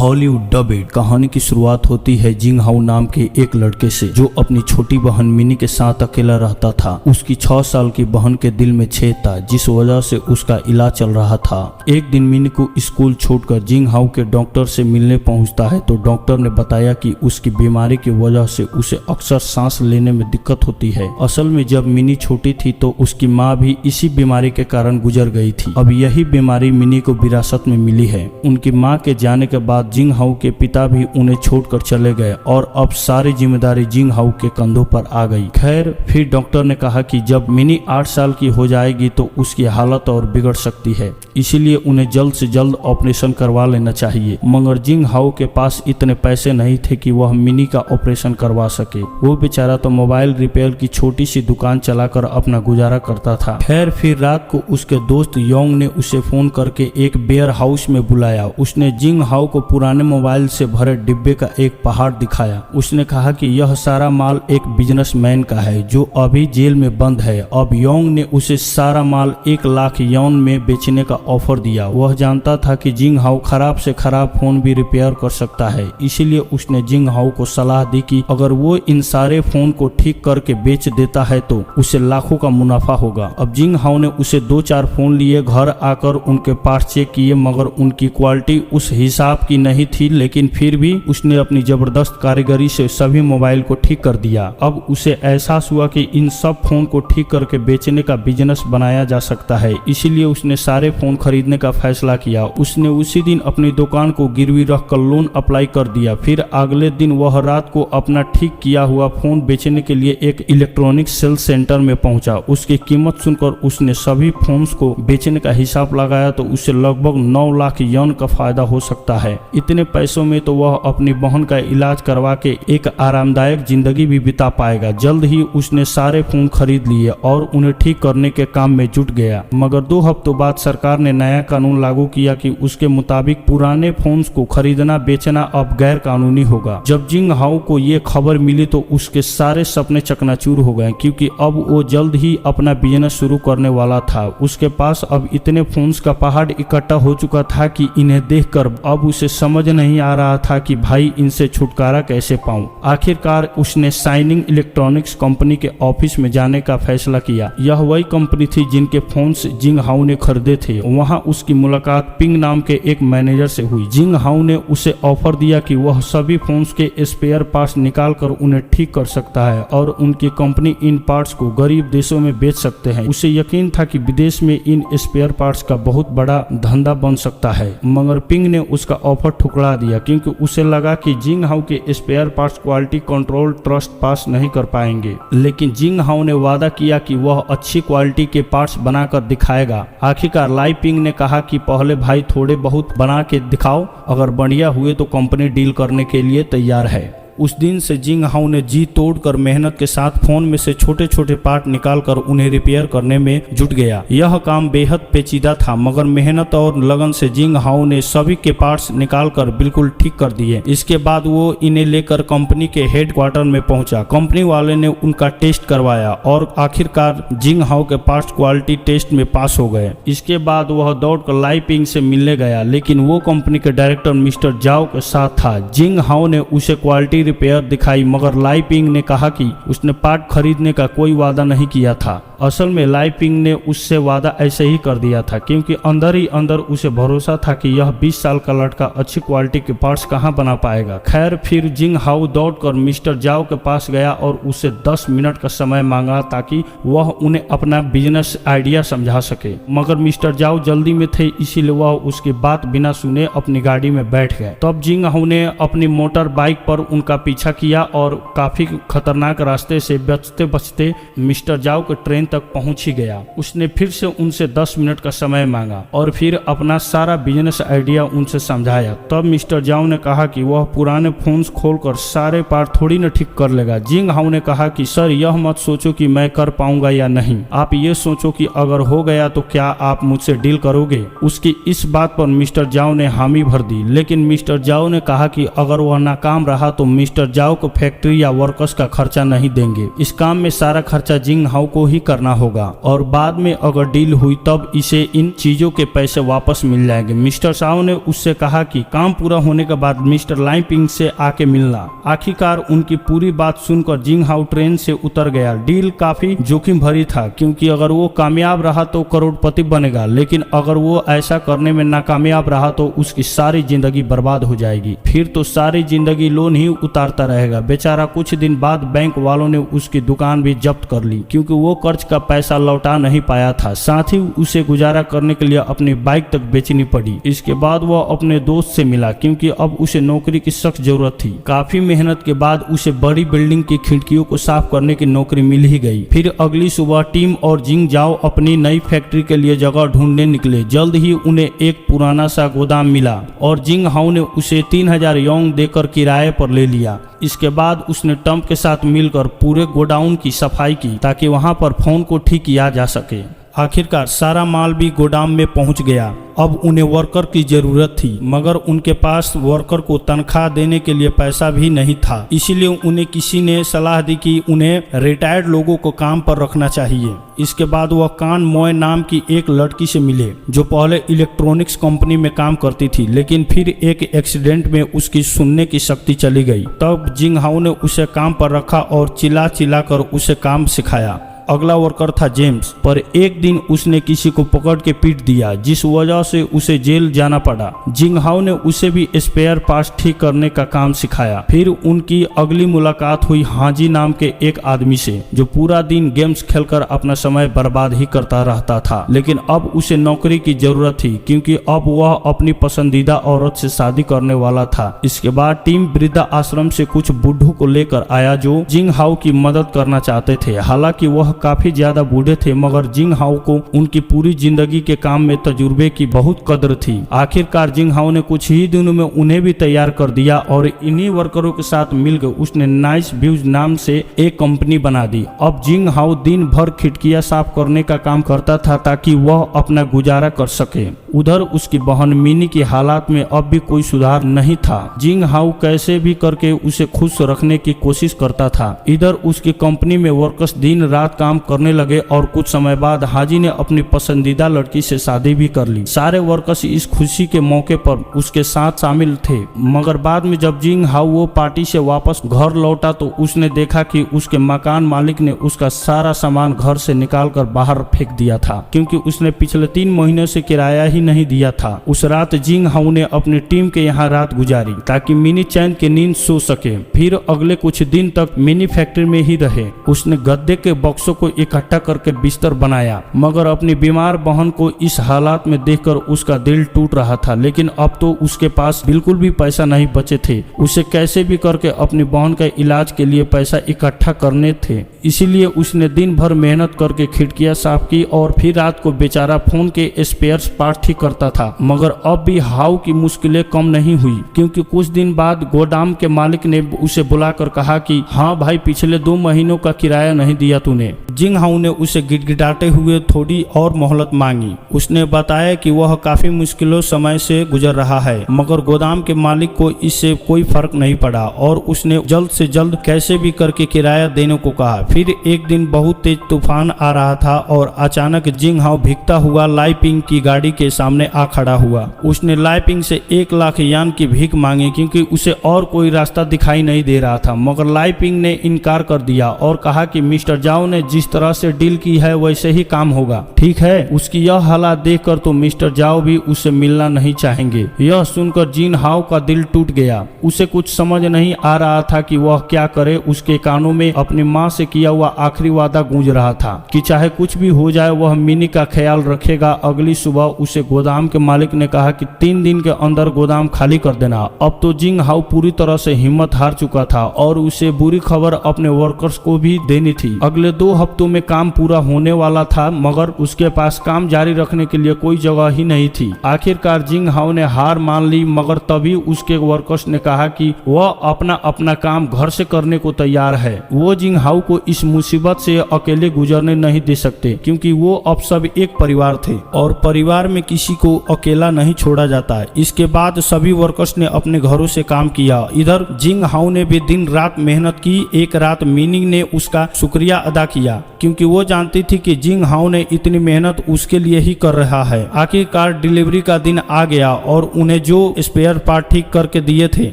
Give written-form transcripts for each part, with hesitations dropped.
Hollywood डबेड कहानी की शुरुआत होती है जिंग हाउ नाम के एक लड़के से जो अपनी छोटी बहन मिनी के साथ अकेला रहता था। उसकी 6 साल की बहन के दिल में छेद था जिस वजह से उसका इलाज चल रहा था। एक दिन मिनी को स्कूल छोड़कर जिंग हाउ के डॉक्टर से मिलने पहुंचता है तो डॉक्टर ने बताया कि उसकी बीमारी की वजह से उसे अक्सर सांस लेने में दिक्कत होती है। असल में जब मिनी छोटी थी तो उसकी माँ भी इसी बीमारी के कारण गुजर गई थी। अब यही बीमारी मिनी को विरासत में मिली है। उनकी माँ के जाने के बाद जिंग हाउ के पिता भी उन्हें छोड़कर चले गए और अब सारी जिम्मेदारी जिंग हाउ के कंधों पर आ गई। खैर फिर डॉक्टर ने कहा कि जब मिनी 8 साल की हो जाएगी तो उसकी हालत और बिगड़ सकती है, इसीलिए उन्हें जल्द से जल्द ऑपरेशन करवा लेना चाहिए। मगर जिंग हाउ के पास इतने पैसे नहीं थे कि वह मिनी का ऑपरेशन करवा सके। वो बेचारा तो मोबाइल रिपेयर की छोटी सी दुकान चलाकर अपना गुजारा करता था। खैर फिर रात को उसके दोस्त योंग ने उसे फोन करके एक वेयर हाउस में बुलाया। उसने जिंग हाउ को पुराने मोबाइल से भरे डिब्बे का एक पहाड़ दिखाया। उसने कहा कि यह सारा माल एक बिजनेसमैन का है जो अभी जेल में बंद है। अब योंग ने उसे सारा माल 1 लाख यौन में बेचने का ऑफर दिया। वह जानता था कि जिंग हाउ खराब से खराब फोन भी रिपेयर कर सकता है, इसीलिए उसने जिंग हाउ को सलाह दी कि अगर वो इन सारे फोन को ठीक करके बेच देता है तो उसे लाखों का मुनाफा होगा। अब जिंग हाउ ने उसे 2-4 फोन लिए। घर आकर उनके पार्ट्स चेक किए मगर उनकी क्वालिटी उस हिसाब की नहीं थी, लेकिन फिर भी उसने अपनी जबरदस्त कारीगरी से सभी मोबाइल को ठीक कर दिया। अब उसे एहसास हुआ कि इन सब फोन को ठीक करके बेचने का बिजनेस बनाया जा सकता है, इसीलिए उसने सारे फोन खरीदने का फैसला किया। उसने उसी दिन अपनी दुकान को गिरवी रखकर लोन अप्लाई कर दिया। फिर अगले दिन वह रात को अपना ठीक किया हुआ फोन बेचने के लिए एक इलेक्ट्रॉनिक सेल सेंटर में पहुंचा। उसकी कीमत सुनकर उसने सभी फोन्स को बेचने का हिसाब लगाया तो उसे लगभग 9 लाख यौन का फायदा हो सकता है। इतने पैसों में तो वह अपनी बहन का इलाज करवा के एक आरामदायक जिंदगी भी बिता पाएगा। जल्द ही उसने सारे फोन खरीद लिए और उन्हें ठीक करने के काम में जुट गया। मगर 2 हफ्तों बाद सरकार ने नया कानून लागू किया कि उसके मुताबिक पुराने फोन्स को खरीदना बेचना अब गैर कानूनी होगा। जब जिंग हाउ को ये खबर मिली तो उसके सारे सपने चकनाचूर हो गए, क्योंकि अब वो जल्द ही अपना बिजनेस शुरू करने वाला था। उसके पास अब इतने फोन्स का पहाड़ इकट्ठा हो चुका था कि इन्हें देखकर अब उसे समझ नहीं आ रहा था कि भाई इनसे छुटकारा कैसे पाऊं। आखिरकार उसने शाइनिंग इलेक्ट्रॉनिक्स कंपनी के ऑफिस में जाने का फैसला किया। यह वही कंपनी थी जिनके फोन्स जिंग हाउ ने खरीदे थे। वहां उसकी मुलाकात पिंग नाम के एक मैनेजर से हुई। जिंग हाउ ने उसे ऑफर दिया कि वह सभी फोन्स के स्पेयर पार्ट्स निकाल कर उन्हें ठीक कर सकता है और उनकी कंपनी इन पार्ट्स को गरीब देशों में बेच सकते हैं। उसे यकीन था कि विदेश में इन स्पेयर पार्ट्स का बहुत बड़ा धंधा बन सकता है, मगर पिंग ने उसका ऑफर ठुकरा दिया क्योंकि उसे लगा कि जिंग हाउ के spare parts quality control test pass नहीं कर पाएंगे। लेकिन जिंग हाउ ने वादा किया कि वह अच्छी क्वालिटी के पार्ट्स बनाकर दिखाएगा। आखिरकार लाई पिंग ने कहा कि पहले भाई थोड़े बहुत बना के दिखाओ, अगर बढ़िया हुए तो कंपनी डील करने के लिए तैयार है। उस दिन से जिंग हाउ ने जी तोड़कर मेहनत के साथ फोन में से छोटे छोटे पार्ट निकालकर उन्हें रिपेयर करने में जुट गया। यह काम बेहद पेचीदा था, मगर मेहनत और लगन से जिंग हाउ ने सभी के पार्ट्स निकालकर बिल्कुल ठीक कर दिए। इसके बाद वो इन्हें लेकर कंपनी के हेडक्वार्टर में पहुंचा। कंपनी वाले ने उनका टेस्ट करवाया और आखिरकार जिंग हाउ के पार्ट्स क्वालिटी टेस्ट में पास हो गए। इसके बाद वह दौड़कर लाई पिंग से मिलने गया, लेकिन वो कंपनी के डायरेक्टर मिस्टर जाओ के साथ था। जिंग हाउ ने उसे क्वालिटी रिपेयर दिखाई, मगर लाई पिंग ने कहा कि उसने पार्ट खरीदने का कोई वादा नहीं किया था। असल में लाई पिंग ने उससे वादा ऐसे ही कर दिया था क्योंकि अंदर ही अंदर उसे भरोसा था कि यह 20 साल का लड़का अच्छी क्वालिटी के पार्ट्स कहां बना पाएगा। खैर फिर जिंग हाउ दौड़कर मिस्टर जाओ के पास गया और उसे 10 मिनट का समय मांगा ताकि वह उन्हें अपना बिजनेस आइडिया समझा सके। मगर मिस्टर जाओ जल्दी में थे, इसीलिए वह उसकी बात बिना सुने अपनी गाड़ी में बैठ गए। तब जिंग हाउ ने अपनी मोटर बाइक पर उनका पीछा किया और काफी खतरनाक रास्ते से बचते बचते मिस्टर जाओ के ट्रेन तक पहुंच ही गया। उसने फिर से उनसे 10 मिनट का समय मांगा और फिर अपना सारा बिजनेस आइडिया उनसे समझाया। तब मिस्टर जाओ ने कहा कि वह पुराने फोन्स खोलकर सारे पार्ट थोड़ी न ठीक कर लेगा। जिंग हाउ ने कहा कि सर यह मत सोचो कि मैं कर पाऊंगा या नहीं, आप ये सोचो कि अगर हो गया तो क्या आप मुझसे डील करोगे। उसकी इस बात पर मिस्टर जाओ ने हामी भर दी, लेकिन मिस्टर जाओ ने कहा कि अगर वह नाकाम रहा तो मिस्टर जाओ को फैक्ट्री या वर्कर्स का खर्चा नहीं देंगे। इस काम में सारा खर्चा जिंग हाउ को ही करना होगा और बाद में अगर डील हुई तब इसे इन चीजों के पैसे वापस मिल जाएंगे। मिस्टर साओ ने उससे कहा कि काम पूरा होने के बाद मिस्टर लाइपिंग से आके मिलना। आखिरकार उनकी पूरी बात सुनकर जिंग हाउ ट्रेन से उतर गया। डील काफी जोखिम भरी था क्योंकि अगर वो कामयाब रहा तो करोड़पति बनेगा, लेकिन अगर वो ऐसा करने में नाकामयाब रहा तो उसकी सारी जिंदगी बर्बाद हो जाएगी। फिर तो सारी जिंदगी लोन ही उतारता रहेगा। बेचारा कुछ दिन बाद बैंक वालों ने उसकी दुकान भी जब्त कर ली क्योंकि वो कर्ज का पैसा लौटा नहीं पाया था। साथ ही उसे गुजारा करने के लिए अपनी बाइक तक बेचनी पड़ी। इसके बाद वह अपने दोस्त से मिला क्योंकि अब उसे नौकरी की सख्त जरूरत थी। काफी मेहनत के बाद उसे बड़ी बिल्डिंग की खिड़कियों को साफ करने की नौकरी मिल ही गई। फिर अगली सुबह टीम और जिंग जाओ अपनी नई फैक्ट्री के लिए जगह ढूंढने निकले। जल्द ही उन्हें एक पुराना सा गोदाम मिला और जिंग हाउ ने उसे 3000 योंग देकर किराए पर ले लिया। इसके बाद उसने टम्प के साथ मिलकर पूरे गोडाउन की सफाई की ताकि वहां पर फोन को ठीक किया जा सके। आखिरकार सारा माल भी गोदाम में पहुंच गया। अब उन्हें वर्कर की जरूरत थी मगर उनके पास वर्कर को तनख्वाह देने के लिए पैसा भी नहीं था। इसीलिए उन्हें किसी ने सलाह दी कि उन्हें रिटायर्ड लोगों को काम पर रखना चाहिए। इसके बाद वह कान मोय नाम की एक लड़की से मिले जो पहले इलेक्ट्रॉनिक्स कंपनी में काम करती थी, लेकिन फिर एक एक्सीडेंट में उसकी सुनने की शक्ति चली गई। तब जिंग हाउ ने उसे काम पर रखा और चिल्ला चिल्ला कर उसे काम सिखाया। अगला वर्कर था जेम्स, पर एक दिन उसने किसी को पकड़ के पीट दिया जिस वजह से उसे जेल जाना पड़ा। जिंग हाउ ने उसे भी स्पेयर पार्ट्स ठीक करने का काम सिखाया। फिर उनकी अगली मुलाकात हुई हाजी नाम के एक आदमी से जो पूरा दिन गेम्स खेलकर अपना समय बर्बाद ही करता रहता था, लेकिन अब उसे नौकरी की जरूरत थी क्योंकि अब वह अपनी पसंदीदा औरत से शादी करने वाला था। इसके बाद टीम वृद्धा आश्रम से कुछ बुढ़ों को लेकर आया जो जिंग हाउ की मदद करना चाहते थे। हालांकि वह काफी ज्यादा बूढ़े थे मगर जिंग हाउ को उनकी पूरी जिंदगी के काम में तजुर्बे की बहुत कदर थी। आखिरकार जिंग हाउ ने कुछ ही दिनों में उन्हें भी तैयार कर दिया और इन्हीं वर्करों के साथ मिलकर उसने नाइस व्यूज नाम से एक कंपनी बना दी। अब जिंग हाउ दिन भर खिड़कियां साफ करने का काम करता था ताकि वह अपना गुजारा कर सके। उधर उसकी बहन मिनी की हालात में अब भी कोई सुधार नहीं था। जिंग हाउ कैसे भी करके उसे खुश रखने की कोशिश करता था। इधर उसकी कंपनी में वर्कर्स दिन रात काम करने लगे और कुछ समय बाद हाजी ने अपनी पसंदीदा लड़की से शादी भी कर ली। सारे वर्कर्स इस खुशी के मौके पर उसके साथ शामिल थे मगर बाद में जब जिंग हाउ वो पार्टी से वापस घर लौटा तो उसने देखा कि उसके मकान मालिक ने उसका सारा सामान घर से निकाल कर बाहर फेंक दिया था क्योंकि उसने पिछले 3 महीनों से किराया ही नहीं दिया था। उस रात जिंग हाउ ने अपनी टीम के यहाँ रात गुजारी ताकि मिनी चैन की नींद सो सके। फिर अगले कुछ दिन तक मिनी फैक्ट्री में ही रहे। उसने गद्दे के बक्सों को इकट्ठा करके बिस्तर बनाया मगर अपनी बीमार बहन को इस हालात में देखकर उसका दिल टूट रहा था। लेकिन अब तो उसके पास बिल्कुल भी पैसा नहीं बचे थे। उसे कैसे भी करके अपनी बहन के इलाज के लिए पैसा इकट्ठा करने थे। इसीलिए उसने दिन भर मेहनत करके खिड़कियां साफ की और फिर रात को बेचारा फोन के स्पेयर पार्ट ठीक करता था। मगर अब भी हाउ की मुश्किलें कम नहीं हुई क्योंकि कुछ दिन बाद गोदाम के मालिक ने उसे बुलाकर कहा कि हाँ भाई, पिछले 2 महीनों का किराया नहीं दिया तूने। जिंग हाउ ने उसे गिड़गिड़ाते हुए थोड़ी और मोहलत मांगी। उसने बताया कि वह काफी मुश्किलों समय से गुजर रहा है मगर गोदाम के मालिक को इससे कोई फर्क नहीं पड़ा और उसने जल्द से जल्द कैसे भी करके किराया देने को कहा। फिर एक दिन बहुत तेज तूफान आ रहा था और अचानक जिंग हाउ भीगता हुआ लाइपिंग की गाड़ी के सामने आ खड़ा हुआ। उसने लाइपिंग से 1 लाख यान की भीख मांगी क्योंकि उसे और कोई रास्ता दिखाई नहीं दे रहा था मगर लाइपिंग ने इनकार कर दिया और कहा कि मिस्टर जाओ ने जिस तरह से डील की है वैसे ही काम होगा। ठीक है। उसकी यह हालत देखकर तो मिस्टर जाओ भी उससे मिलना नहीं चाहेंगे। यह सुनकर जिंग हाउ का दिल टूट गया। उसे कुछ समझ नहीं आ रहा था कि वह क्या करे। उसके कानों में अपनी माँ से किया हुआ आखिरी वादा गूंज रहा था कि चाहे कुछ भी हो जाए वह मिनी का ख्याल रखेगा। अगली सुबह उसे गोदाम के मालिक ने कहा कि 3 दिन के अंदर गोदाम खाली कर देना। अब तो जिंग हाउ पूरी तरह से हिम्मत हार चुका था और उसे बुरी खबर अपने वर्कर्स को भी देनी थी। अगले 2 हफ्तों में काम पूरा होने वाला था, मगर उसके पास काम जारी रखने के लिए कोई जगह ही नहीं थी। आखिरकार जिंग हाउ ने हार मान ली, मगर तभी उसके वर्कर्स ने कहा कि वह अपना अपना काम घर से करने को तैयार है। वो जिंग हाउ को इस मुसीबत से अकेले गुजरने नहीं दे सकते, क्योंकि वो अब सब एक परिवार थे और परिवार में किसी को अकेला नहीं छोड़ा जाता। इसके बाद सभी वर्कर्स ने अपने घरों से काम किया। इधर जिंग हाउ ने भी दिन रात मेहनत की। एक रात मिनी ने उसका शुक्रिया अदा किया, क्योंकि वो जानती थी कि जिंग हाउ ने इतनी मेहनत उसके लिए ही कर रहा है। आखिरकार डिलीवरी का दिन आ गया और उन्हें जो स्पेयर पार्ट ठीक करके दिए थे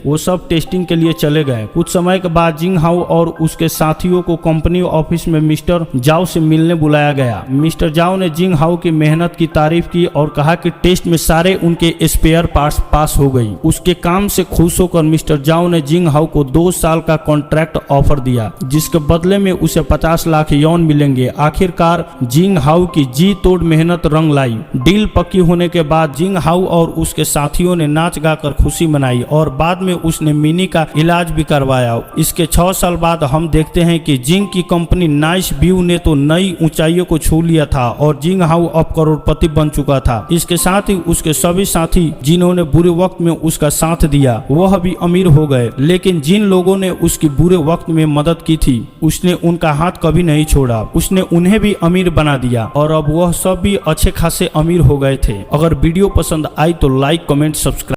वो सब टेस्टिंग के लिए चले गए। कुछ समय के बाद जिंग हाउ और उसके साथियों को कंपनी ऑफिस में मिस्टर जाओ से मिलने बुलाया गया। मिस्टर जाओ ने जिंग हाउ की मेहनत की तारीफ की और कहा कि टेस्ट में सारे उनके स्पेयर पार्ट्स पास हो गई। उसके काम से खुश होकर मिस्टर जाओ ने जिंग हाउ को 2 साल का कॉन्ट्रैक्ट ऑफर दिया, जिसके बदले में उसे 50 लाख यौन मिलेंगे। आखिरकार जिंग हाउ की जी तोड़ मेहनत रंग लाई। डील पक्की होने के बाद जिंग हाउ और उसके साथियों ने नाच गाकर खुशी मनाई और बाद में उसने मिनी का इलाज भी करवाया। इसके 6 साल बाद हम देखते हैं कि जिंग की कंपनी नाइस व्यू ने तो नई ऊंचाइयों को छू लिया था और जिंग हाउ अब करोड़पति बन चुका था। इसके साथ ही उसके सभी साथी जिन्होंने बुरे वक्त में उसका साथ दिया वह भी अमीर हो गए, लेकिन जिन लोगों ने उसकी बुरे वक्त में मदद की थी उसने उनका हाथ कभी नहीं छोड़ा। उसने उन्हें भी अमीर बना दिया और अब वह सब भी अच्छे खासे अमीर हो गए थे। अगर वीडियो पसंद आई तो लाइक, कमेंट, सब्सक्राइब